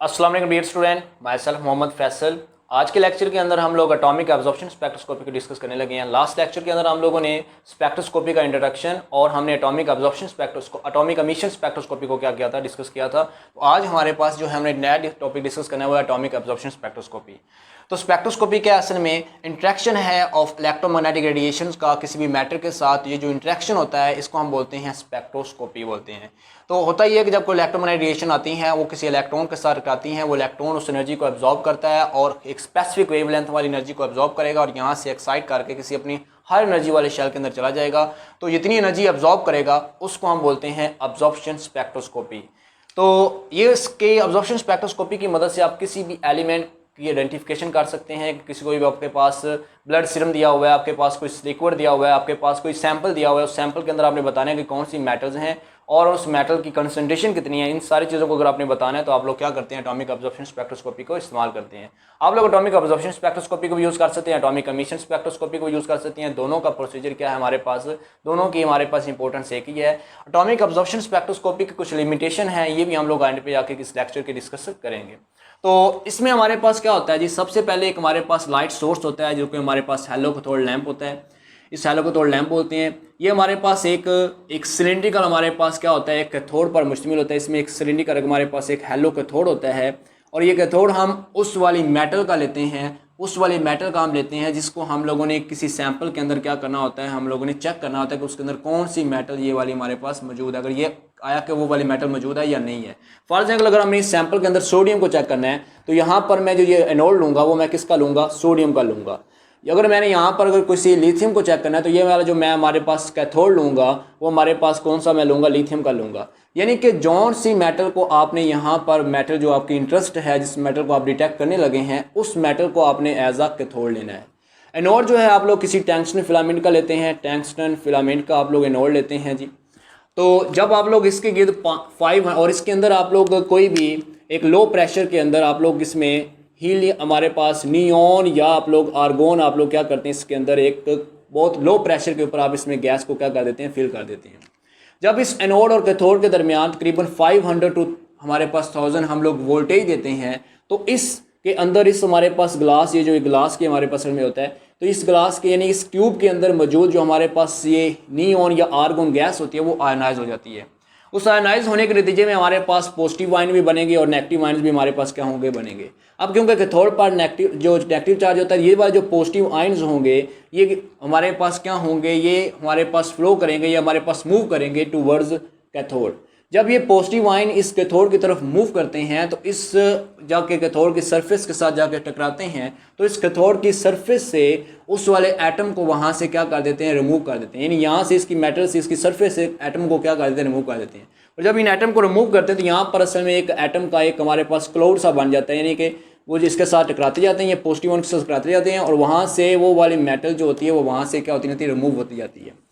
अस्सलाम वालेकुम dear student, myself Mohammad Faisal. आज के लेक्चर के अंदर हम लोग एटॉमिक एब्जॉर्प्शन स्पेक्ट्रोस्कोपी को डिस्कस करने लगे हैं। लास्ट लेक्चर के अंदर हम लोगों ने स्पेक्ट्रोस्कोपी का इंट्रोडक्शन और हमने एटॉमिक एमिशन स्पेक्ट्रोस्कोपी को क्या किया था, डिस्कस किया था। तो आज हमारे पास जो है हमने नया टॉपिक डिस्कस करना है वो एटॉमिक एब्जॉर्प्शन स्पेक्ट्रोस्कोपी। तो स्पेक्ट्रोस्कोपी क्या असल में इंट्रैक्शन है ऑफ इलेक्ट्रोमैग्नेटिक रेडिएशन का किसी भी मैटर के साथ। ये जो इंट्रैक्शन होता है इसको हम बोलते हैं स्पेक्ट्रोस्कोपी बोलते हैं। तो होता ही है कि जब कोई इलेक्ट्रोमैग्नेटिक रेडिएशन आती हैं वो किसी इलेक्ट्रॉन के साथ टकराती हैं, वो इलेक्ट्रॉन उस एनर्जी को एब्जॉर्ब करता है और एक स्पेसिफिक वेवलेंथ वाली एनर्जी को एब्जॉर्ब करेगा और यहाँ से एक्साइट करके किसी अपनी हायर एनर्जी वाले शेल के अंदर चला जाएगा। तो जितनी एनर्जी एब्जॉर्ब करेगा उसको हम बोलते हैं एब्जॉर्प्शन स्पेक्ट्रोस्कोपी। तो ये इसके एब्जॉर्प्शन स्पेक्ट्रोस्कोपी की मदद से आप किसी भी एलिमेंट की आइडेंटिफिकेशन कर सकते हैं। किसी को भी आपके पास ब्लड सीरम दिया हुआ है, आपके पास कोई लिक्विड दिया हुआ है, आपके पास कोई सैंपल दिया हुआ है, उस सैंपल के अंदर आपने बताना है कि कौन सी मेटल्स हैं और उस मेटल की कंसंट्रेशन कितनी है। इन सारी चीज़ों को अगर आपने बताना है तो आप लोग क्या करते हैं, एटॉमिक एब्जॉर्प्शन स्पेक्ट्रोस्कोपी को इस्तेमाल करते हैं। आप लोग एटॉमिक एब्जॉर्प्शन स्पेक्ट्रोस्कोपी को भी यूज़ कर सकते हैं, एटॉमिक एमिशन स्पेक्ट्रोस्कोपी को यूज़ कर सकते हैं। दोनों का प्रोसीजर क्या है हमारे पास, दोनों की हमारे पास इंपॉर्टेंस एक ही है। एटॉमिक एब्जॉर्प्शन स्पेक्ट्रोस्कोपी की कुछ लिमिटेशन है, ये भी हम लोग एंड पे जाके इस लेक्चर के डिस्कस करेंगे। तो इसमें हमारे पास क्या होता है जी, सबसे पहले एक हमारे पास लाइट सोर्स होता है जो कि हमारे पास हेलो कैथोड लैंप होता है। इस हेलो कैथोड लैंप बोलते हैं। ये हमारे पास एक सिलिंड्रिकल हमारे पास क्या होता है, एक कैथोड पर मुश्तमिल होता है। इसमें एक सिलिंड्रिकल हमारे पास एक हेलो कैथोड होता है और ये कैथोड हम उस वाली मेटल का लेते हैं, उस वाली मेटल का हम लेते हैं जिसको हम लोगों ने किसी सैंपल के अंदर क्या करना होता है, हम लोगों ने चेक करना होता है कि उसके अंदर कौन सी मेटल ये वाली हमारे पास मौजूद है, अगर ये आया कि वो वाली मेटल मौजूद है या नहीं है। फॉर एग्जाम्पल अगर हमने इस सैंपल के अंदर सोडियम को चेक करना है तो यहाँ पर मैं जो ये एनोड लूँगा वो मैं किसका लूँगा, सोडियम का लूँगा। अगर मैंने यहाँ पर अगर किसी लिथियम को चेक करना है तो ये वाला जो मैं हमारे पास कैथोड लूँगा वो हमारे पास कौन सा मैं लूँगा, लिथियम का लूँगा। यानी कि जौन सी मेटल को आपने यहाँ पर मेटल जो आपकी इंटरेस्ट है, जिस मेटल को आप डिटेक्ट करने लगे हैं, उस मेटल को आपने एज आ कैथोड लेना है। एनोड जो है आप लोग किसी टंगस्टन फिलामेंट का लेते हैं, टंगस्टन फिलामेंट का आप लोग एनोड लेते हैं जी। तो जब आप लोग इसके गिर्द 5 और इसके अंदर आप लोग कोई भी एक लो प्रेशर के अंदर आप लोग इसमें हीलियम हमारे पास नियॉन या आप लोग आर्गोन आप लोग क्या करते हैं, इसके अंदर एक बहुत लो प्रेशर के ऊपर आप इसमें गैस को क्या कर देते हैं, फिल कर देते हैं। जब इस एनोड और कैथोड के दरमियान तकरीबन 500 टू हमारे पास 1000 हम लोग वोल्टेज देते हैं तो इसके अंदर इस हमारे पास ग्लास, ये जो ग्लास के हमारे पास में होता है, तो इस ग्लास के यानी इस ट्यूब के अंदर मौजूद जो हमारे पास ये नियॉन या आर्गोन गैस होती है वो आयनाइज हो जाती है। उस आयनाइज होने के नतीजे में हमारे पास पॉजिटिव आयन भी बनेंगे और नेगेटिव आयन भी हमारे पास क्या होंगे, बनेंगे। अब क्योंकि कैथोड पर नेगेटिव चार्ज होता है, ये वाले जो पॉजिटिव आयन्स होंगे ये हमारे पास क्या होंगे, ये हमारे पास फ्लो करेंगे, ये हमारे पास मूव करेंगे टूवर्ड्स कैथोड। जब ये पॉजिटिव आयन इस कैथोड की तरफ मूव करते हैं तो इस जाके कैथोड की सरफेस के साथ जाके टकराते हैं तो इस कैथोड की सरफेस से उस वाले एटम को वहाँ से क्या कर देते हैं, रिमूव कर देते हैं। यानी यहाँ से इसकी मेटल से इसकी सरफेस से एटम को क्या कर देते हैं, रिमूव कर देते हैं। और जब इन एटम को रिमूव करते हैं तो यहाँ पर असल में एक एटम का एक हमारे पास क्लाउड सा बन जाता है, यानी कि वो जिसके साथ टकराते जाते हैं, ये पॉजिटिव आयन के साथ टकराते जाते हैं और वहाँ से वो वाली मेटल जो होती है वो वहाँ से क्या होती है, रिमूव होती जाती है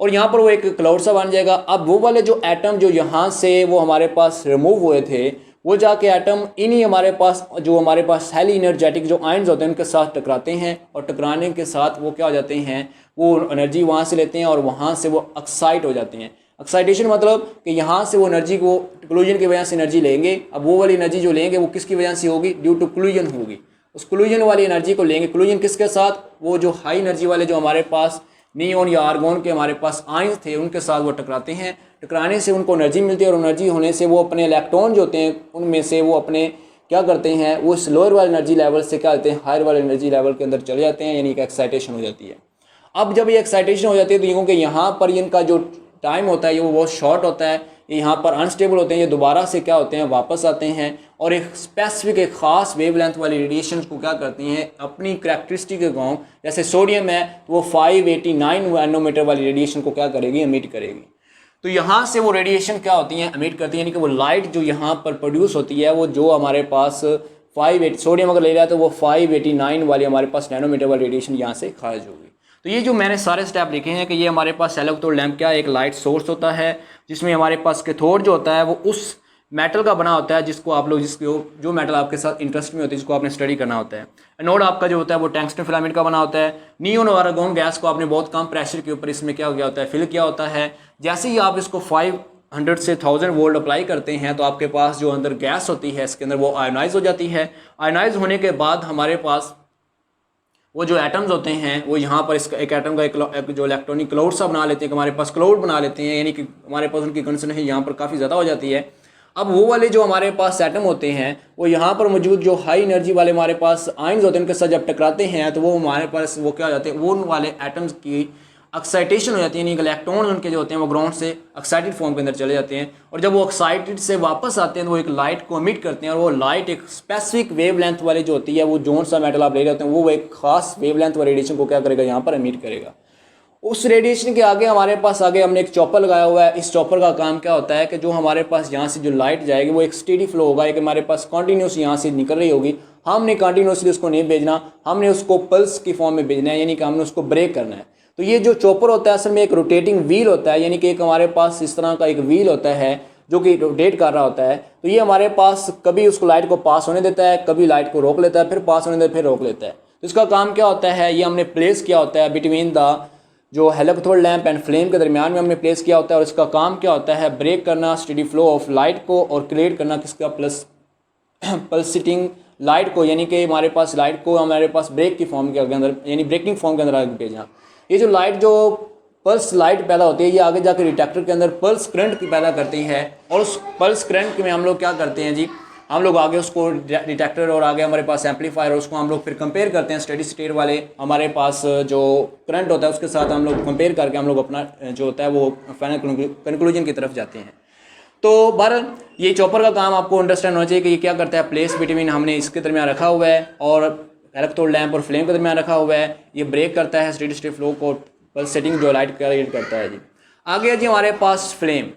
और यहाँ पर वो एक क्लाउड सा बन जाएगा। अब वो वाले जो एटम जो यहाँ से वो हमारे पास रिमूव हुए थे वो जाके एटम इन्हीं हमारे पास जो हमारे पास हाईली एनर्जेटिक जो आयन्स होते हैं उनके साथ टकराते हैं और टकराने के साथ वो क्या हो जाते हैं, वो एनर्जी वहाँ से लेते हैं और वहाँ से वो एक्साइट हो जाते हैं। एक्साइटेशन मतलब कि यहाँ से वो एनर्जी को क्लूजन की वजह से एनर्जी लेंगे। अब वो वाली एनर्जी जो लेंगे वो किसकी वजह से होगी, ड्यू टू क्लूजन होगी। उस क्लूजन वाली एनर्जी को लेंगे, क्लूजन किसके साथ, वो जो हाई एनर्जी वाले जो हमारे पास नियॉन या आर्गोन के हमारे पास आयन थे उनके साथ वो टकराते हैं। टकराने से उनको एनर्जी मिलती है और एनर्जी होने से वो अपने इलेक्ट्रॉन जो होते हैं उनमें से वो अपने क्या करते हैं, वो इस लोअर वाले एनर्जी लेवल से क्या करते हैं, हायर वाले एनर्जी लेवल के अंदर चले जाते हैं, यानी कि एक्साइटेशन हो जाती है। अब जब ये एक्साइटेशन हो जाती है तो क्योंकि यहाँ पर इनका जो टाइम होता है ये वो बहुत शॉर्ट होता है, यहाँ पर अनस्टेबल होते हैं, ये दोबारा से क्या होते हैं, वापस आते हैं और एक स्पेसिफिक एक ख़ास वेवलेंथ वाली रेडिएशन को क्या करती हैं, अपनी करैक्टरिस्टिक के गाँव जैसे सोडियम है तो वो 589 नैनोमीटर वाली रेडिएशन को क्या करेगी, एमिट करेगी। तो यहाँ से वो रेडिएशन क्या होती हैं, एमिट करती है, यानी कि वो लाइट जो यहाँ पर प्रोड्यूस होती है वो जो हमारे पास सोडियम अगर ले रहा है तो वो 589 वाली हमारे पास नैनोमीटर वाली रेडिएशन यहाँ से खारिज होगी। तो ये जो मैंने सारे स्टेप लिखे हैं कि ये हमारे पास हेलो कैथोड लैंप क्या एक लाइट सोर्स होता है जिसमें हमारे पास कैथोड जो होता है वो उस मेटल का बना होता है जिसको आप लोग जो मेटल आपके साथ इंटरेस्ट में होती है जिसको आपने स्टडी करना होता है। एनोड आपका जो होता है वो टंगस्टन फिलामेंट का बना होता है। नियॉन और आर्गोन गैस को आपने बहुत कम प्रेशर के ऊपर इसमें क्या हो गया होता है, फिल किया होता है। जैसे ही आप इसको 100 से 1000 वोल्ट अप्लाई करते हैं तो आपके पास जो अंदर गैस होती है इसके अंदर वो आयोनाइज हो जाती है। आयोनाइज होने के बाद हमारे पास वो जो एटम्स होते हैं वो यहाँ पर इसका एक एटम का एक जो इलेक्ट्रॉनिक क्लाउड सा बना लेते हैं कि हमारे पास क्लाउड बना लेते हैं, यानी कि हमारे पास उनकी कंसंट्रेशन यहाँ पर काफ़ी ज़्यादा हो जाती है। अब वो वाले जो हमारे पास एटम होते हैं वो यहाँ पर मौजूद जो हाई एनर्जी वाले हमारे पास आयंस होते हैं उनके साथ जब टकराते हैं तो वो हमारे पास वो क्या हो जाते हैं, वो उन वाले एटम्स की एक्साइटेशन हो जाती है, यानी इलेक्ट्रॉन उनके जो होते हैं वो ग्राउंड से एक्साइटेड फॉर्म के अंदर चले जाते हैं, और जब वो एक्साइटेड से वापस आते हैं तो वो एक लाइट को एमिट करते हैं, और वो लाइट एक स्पेसिफिक वेवलेंथ वाली जो होती है वो जोन सा मेटल आप ले जाते हैं वो एक खास वेवलेंथ वाले रेडिएशन को क्या करेगा यहाँ पर एमिट करेगा। उस रेडिएशन के आगे हमारे पास आगे हमने एक चॉपर लगाया हुआ है। इस चॉपर का काम क्या होता है कि जो हमारे पास यहाँ से जो लाइट जाएगी वो एक स्टेडी फ्लो होगा, एक हमारे पास कॉन्टीन्यूस यहाँ से निकल रही होगी, हमने कॉन्टीन्यूसली उसको नहीं भेजना, हमने उसको पल्स की फॉर्म में भेजना है, यानी कि हमने उसको ब्रेक करना है। तो ये जो चॉपर होता है असल में एक रोटेटिंग व्हील होता है, यानी कि एक हमारे पास इस तरह का एक व्हील होता है जो कि रोटेट कर रहा होता है। तो ये हमारे पास कभी उसको लाइट को पास होने देता है, कभी लाइट को रोक लेता है, फिर पास होने देता है, फिर रोक लेता है। तो इसका काम क्या होता है, ये हमने प्लेस किया होता है बिटवीन द जो हेलिकैथोड लैंप एंड फ्लेम के दरमियान में हमने प्लेस किया होता है, और इसका काम क्या होता है, ब्रेक करना स्टेडी फ्लो ऑफ लाइट को और क्रिएट करना किसका प्लस पल्सिटिंग लाइट को, यानी कि हमारे पास लाइट को हमारे पास ब्रेक की फॉर्म के अंदर यानी ब्रेकिंग फॉर्म के अंदर आगे भेजना। ये जो लाइट जो पल्स लाइट पैदा होती है ये आगे जाकर डिटेक्टर के अंदर पल्स करंट की पैदा करती है, और उस पल्स करंट में हम लोग क्या करते हैं जी, हम लोग आगे उसको डिटेक्टर और आगे हमारे पास एम्पलीफायर, उसको हम लोग फिर कंपेयर करते हैं स्टेडी स्टेट वाले हमारे पास जो करंट होता है उसके साथ हम लोग कंपेयर करके हम लोग अपना जो होता है वो फाइनल कंक्लूजन की तरफ जाते हैं। तो बहरहाल ये चॉपर का काम आपको अंडरस्टैंड होना चाहिए कि ये क्या करता है, प्लेस बिटवीन हमने इसके दरमियान रखा हुआ है और हेलिकैथोड लैंप और फ्लेम के दरमियान रखा हुआ है, ये ब्रेक करता है स्टेडी स्टेट फ्लो को, पल्सेटिंग जो लाइट क्रिएट करता है जी। आगे जी हमारे पास फ्लेम,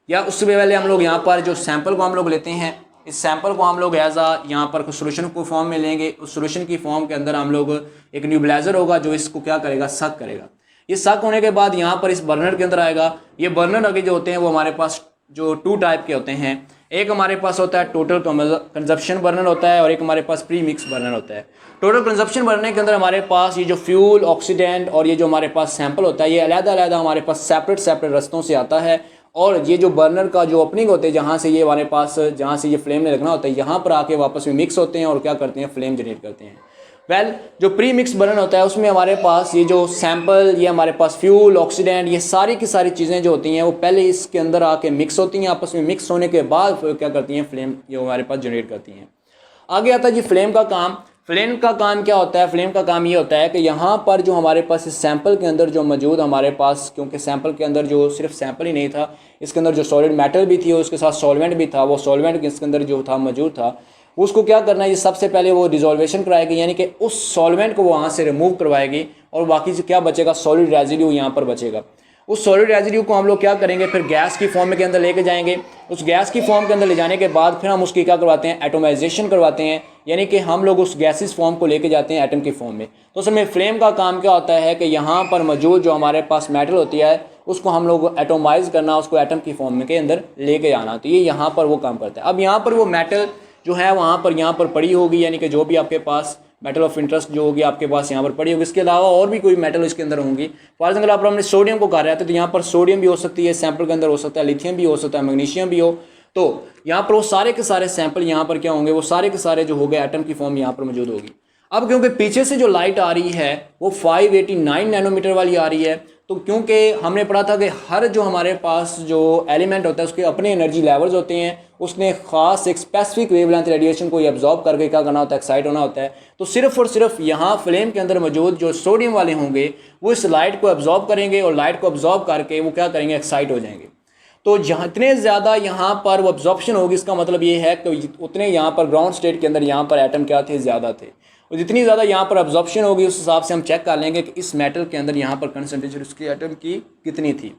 या उससे पहले हम लोग यहाँ पर जो सैंपल को हम लोग लेते हैं, इस सैंपल को हम लोग एज आ यहाँ पर सोल्यूशन को फॉर्म में लेंगे। उस सोल्यूशन की फॉर्म के अंदर हम लोग एक न्यूबलाइजर होगा जो इसको क्या करेगा, सक करेगा। ये सक होने के बाद यहाँ पर इस बर्नर के अंदर आएगा। ये बर्नर आगे जो होते हैं वो हमारे पास जो 2 टाइप के होते हैं, एक हमारे पास होता है टोटल कंजप्शन बर्नर होता है और एक हमारे पास प्री मिक्स बर्नर होता है। टोटल कंजप्शन बर्नर के अंदर हमारे पास ये जो फ्यूल ऑक्सीडेंट और ये जो हमारे पास सैंपल होता है ये अलग-अलग हमारे पास सेपरेट रास्तों से आता है, और ये जो बर्नर का जो ओपनिंग होते हैं जहाँ से ये हमारे पास जहाँ से ये फ्लेम में लगना होता है यहाँ पर आके वापस में मिक्स होते हैं और क्या करते हैं, फ्लेम जनरेट करते हैं। जो प्री मिक्स बर्नर होता है उसमें हमारे पास ये जो सैंपल, ये हमारे पास फ्यूल ऑक्सीडेंट, ये सारी की सारी चीज़ें जो होती हैं वो पहले इसके अंदर आके मिक्स होती हैं, आपस में मिक्स होने के बाद क्या करती हैं, फ्लेम जो हमारे पास जनरेट करती हैं। आगे आता है जी फ्लेम का काम। फ्लेम का काम क्या होता है, फ्लेम का काम ये होता है कि यहाँ पर जो हमारे पास इस सैंपल के अंदर जो मौजूद हमारे पास, क्योंकि सैंपल के अंदर जो सिर्फ सैंपल ही नहीं था, इसके अंदर जो सॉलिड मेटल भी थी और उसके साथ सॉल्वेंट भी था, वो सॉल्वेंट इसके अंदर जो था मौजूद था, उसको क्या करना है, ये सबसे पहले वो डिजोल्वेशन कराएगी, यानी कि उस सॉल्वेंट को वो वहाँ से रिमूव करवाएगी और बाकी से क्या बचेगा, सॉलिड रेजिड्यू यहाँ पर बचेगा। उस सॉलिड रेजिड्यू को हम लोग क्या करेंगे, फिर गैस की फॉर्म के अंदर लेके जाएंगे। उस गैस की फॉर्म के अंदर ले जाने के बाद फिर हम उसकी क्या करवाते हैं, एटोमाइजेशन करवाते हैं, यानी कि हम लोग उस गैसिस फॉर्म को लेके जाते हैं एटम की फॉर्म में। तो असल में फ्लेम का काम क्या होता है कि यहाँ पर मौजूद जो हमारे पास मेटल होती है उसको हम लोग एटोमाइज करना, उसको एटम की फॉर्म के अंदर लेके जाना। तो ये यहाँ पर वो काम करता है। अब यहाँ पर वो मेटल जो है वहाँ पर यहाँ पर पड़ी होगी, यानी कि जो भी आपके पास मेटल ऑफ इंटरेस्ट जो होगी आपके पास यहाँ पर पड़ी होगी। इसके अलावा और भी कोई मेटल इसके अंदर होंगी। फॉर एग्जाम्पल आप हमने सोडियम को कर रहे थे तो यहाँ पर सोडियम भी हो सकती है, सैंपल के अंदर हो सकता है, लिथियम भी हो सकता है, मैग्नीशियम भी हो। तो यहाँ पर वो सारे के सारे सैंपल यहाँ पर क्या होंगे, वो सारे के सारे जो हो गए एटम की फॉर्म यहाँ पर मौजूद होगी। अब क्योंकि पीछे से जो लाइट आ रही है वो 589 नैनोमीटर वाली आ रही है, तो क्योंकि हमने पढ़ा था कि हर जो हमारे पास जो एलिमेंट होता है उसके अपने एनर्जी लेवल्स होते हैं, उसने खास एक स्पेसिफिक वेवलेंथ रेडिएशन को एब्जॉर्ब करके क्या करना होता है, एक्साइट होना होता है। तो सिर्फ और सिर्फ यहाँ फ्लेम के अंदर मौजूद जो सोडियम वाले होंगे वो इस लाइट को एब्जॉर्ब करेंगे और लाइट को एब्जॉर्ब करके वो क्या करेंगे, एक्साइट हो जाएंगे। तो जहाँ इतने ज़्यादा यहाँ पर वो एब्जॉर्प्शन होगी, इसका मतलब ये है कि उतने यहाँ पर ग्राउंड स्टेट के अंदर यहाँ पर एटम क्या थे, ज़्यादा थे। और जितनी ज़्यादा यहाँ पर एब्जॉर्प्शन होगी उस हिसाब से हम चेक कर लेंगे कि इस मेटल के अंदर यहाँ पर कंसंट्रेशन उसकी एटम की कितनी थी।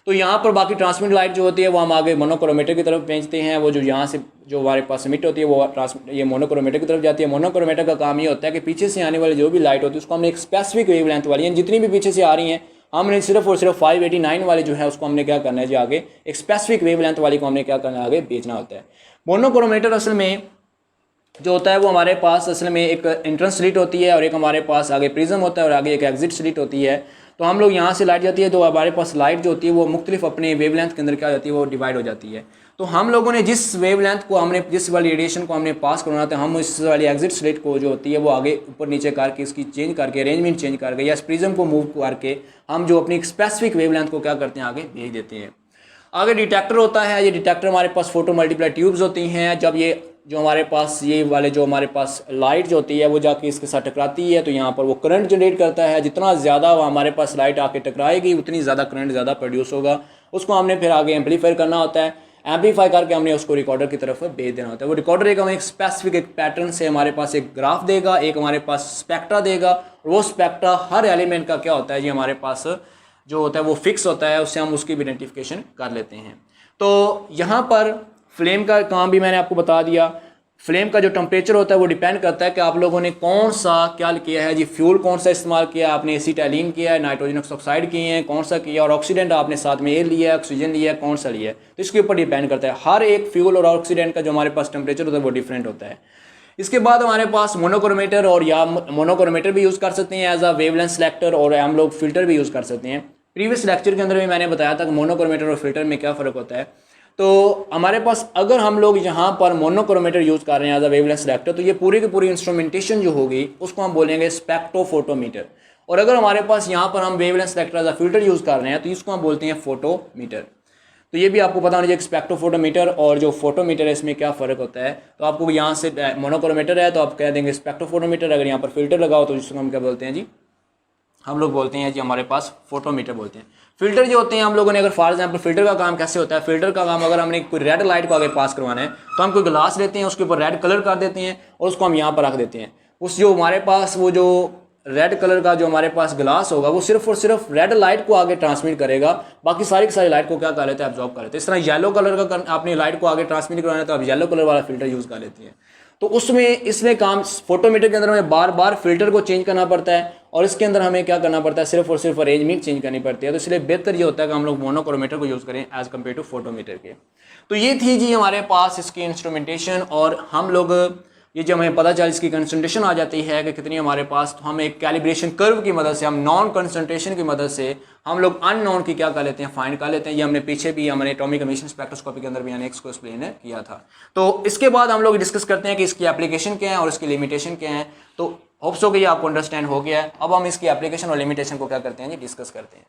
तो यहाँ पर बाकी ट्रांसमिट लाइट जो होती है वो हम आगे मोनोक्रोमेटर की तरफ भेजते हैं। वो जो यहाँ से जो हमारे पास एमिट होती है वो ये मोनोक्रोमेटर की तरफ जाती है। मोनोक्रोमेटर का काम ये होता है कि पीछे से आने वाली जो भी लाइट होती है उसको हमने एक स्पेसिफिक वेवलेंथ वाली है, जितनी भी पीछे से आ रही हैं हमने सिर्फ और सिर्फ 589 वाले जो है उसको हमने क्या करना है जी, आगे एक स्पेसिफिक वेवलेंथ वाली को हमने क्या करना है, आगे भेजना होता है। मोनोक्रोमेटर असल में जो होता है वो हमारे पास असल में एक एंट्रेंस स्लिट होती है और एक हमारे पास आगे प्रिज्म होता है और आगे एक एग्जिट स्लिट होती है। तो हम लोग यहाँ से लाइट जाती है तो हमारे पास लाइट जो होती है वो मुख्तलिफ अपने वेवलेंथ के अंदर क्या हो जाती है, वो डिवाइड हो जाती है। तो हम लोगों ने जिस वेवलेंथ को हमने, जिस वाली रेडिएशन को हमने पास करवाना था, हम इस वाली एग्जिट स्लिट को जो होती है वो आगे ऊपर नीचे करके इसकी चेंज करके, अरेंजमेंट चेंज करके या प्रिज्म को मूव करके हम जो अपनी स्पेसिफिक वेवलेंथ को क्या करते हैं, आगे भेज देते हैं। आगे डिटेक्टर होता है। ये डिटेक्टर हमारे पास फोटो मल्टीप्लाई ट्यूब्स होती हैं। जब ये जो हमारे पास ये वाले जो हमारे पास लाइट जो होती है वो जाके इसके साथ टकराती है तो यहाँ पर वो करंट जनरेट करता है। जितना ज़्यादा वो हमारे पास लाइट आके टकराएगी उतनी ज़्यादा करंट ज़्यादा प्रोड्यूस होगा। उसको हमने फिर आगे एम्पलीफाई करना होता है। एम्पलीफाई करके हमने उसको रिकॉर्डर की तरफ भेज देना होता है। वो रिकॉर्डर एक हमें एक स्पेसिफिक एक पैटर्न से हमारे पास एक ग्राफ देगा, एक हमारे पास स्पेक्ट्रा देगा। और वो स्पेक्ट्रा हर एलिमेंट का क्या होता है जी, हमारे पास जो होता है वो फिक्स होता है, उससे हम उसकी भी आइडेंटिफिकेशन कर लेते हैं। तो यहाँ पर फ्लेम का काम भी मैंने आपको बता दिया। फ्लेम का जो टेम्परेचर होता है वो डिपेंड करता है कि आप लोगों ने कौन सा क्या किया है जी, फ्यूल कौन सा इस्तेमाल किया, आपने एसीटाइलिन किया है, नाइट्रोजन ऑक्साइड किए हैं, कौन सा किया, और ऑक्सीडेंट आपने साथ में एयर लिया है, ऑक्सीजन लिया है, कौन सा लिया है, तो इसके ऊपर डिपेंड करता है। हर एक फ्यूल और ऑक्सीडेंट का जो हमारे पास टेम्परेचर होता है वो डिफरेंट होता है। इसके बाद हमारे पास मोनोक्रोमेटर और या मोनोक्रोमेटर भी यूज़ कर सकते हैं एज अ वेवलेंथ सेलेक्टर, और हम लोग फिल्टर भी यूज़ कर सकते हैं। प्रीवियस लेक्चर के अंदर भी मैंने बताया था कि मोनोक्रोमेटर और फिल्टर में क्या फ़र्क होता है। तो हमारे पास अगर हम लोग यहाँ पर मोनोक्रोमेटर यूज़ कर रहे हैं एज अ वेवलेंथ सेलेक्टर, तो ये पूरी की पूरी इंस्ट्रूमेंटेशन जो होगी उसको हम बोलेंगे स्पेक्ट्रोफोटोमीटर। और अगर हमारे पास यहाँ पर हम wavelength selector as a filter use कर रहे हैं तो इसको हम बोलते हैं फोटोमीटर। तो ये भी आपको पता होना चाहिए स्पेक्ट्रोफोटोमीटर और जो फोटोमीटर है इसमें क्या फ़र्क होता है। तो आपको यहाँ से मोनोक्रोमेटर है तो आप कह देंगे स्पेक्ट्रोफोटोमीटर, अगर यहाँ पर फिल्टर लगाओ तो जिसको हम क्या बोलते हैं जी, हम लोग बोलते हैं जी हमारे पास फोटोमीटर बोलते हैं। फिल्टर जो होते हैं हम लोगों ने, अगर फॉर एग्जांपल फिल्टर का काम कैसे होता है, फिल्टर का काम अगर हमने कोई रेड लाइट को आगे पास करवाना है तो हम कोई ग्लास लेते हैं, उसके ऊपर रेड कलर कर देते हैं और उसको हम यहाँ पर रख देते हैं। उस जो हमारे पास वो जो रेड कलर का जो हमारे पास ग्लास होगा वो सिर्फ और सिर्फ रेड लाइट को आगे ट्रांसमिट करेगा, बाकी सारी की सारी लाइट को क्या कर लेते हैं, एब्जॉर्ब कर लेते हैं। इस तरह येलो कलर का अपनी लाइट को आगे ट्रांसमिट करवाना है तो आप येलो कलर वाला फिल्टर यूज़ कर लेते हैं। तो उसमें इसमें काम फोटोमीटर के अंदर हमें बार बार फिल्टर को चेंज करना पड़ता है और इसके अंदर हमें क्या करना पड़ता है, सिर्फ और सिर्फ अरेंजमेंट चेंज करनी पड़ती है। तो इसलिए बेहतर ये होता है कि हम लोग मोनोक्रोमेटर को यूज़ करें एज कम्पेयर टू फोटोमीटर के। तो ये थी जी हमारे पास इसकी इंस्ट्रूमेंटेशन, और हम लोग ये जब हमें पता चला इसकी कंसंट्रेशन आ जाती है कि कितनी हमारे पास, तो हम एक कैलिब्रेशन कर्व की मदद से, हम नॉन कंसंट्रेशन की मदद से हम लोग अननोन की क्या कर लेते हैं, फाइंड कर लेते हैं। ये हमने पीछे भी हमने एटॉमिक एमिशन स्पेक्ट्रोस्कोपी के अंदर भी अनेक्स को एक्सप्लेन किया था। तो इसके बाद हम लोग डिस्कस करते हैं कि इसकी एप्लीकेशन क्या है और इसकी लिमिटेशन क्या है। तो होप्स हो कि ये आपको अंडरस्टैंड हो गया है। अब हम इसकी एप्लीकेशन और लिमिटेशन को क्या करते हैं जी, डिस्कस करते हैं।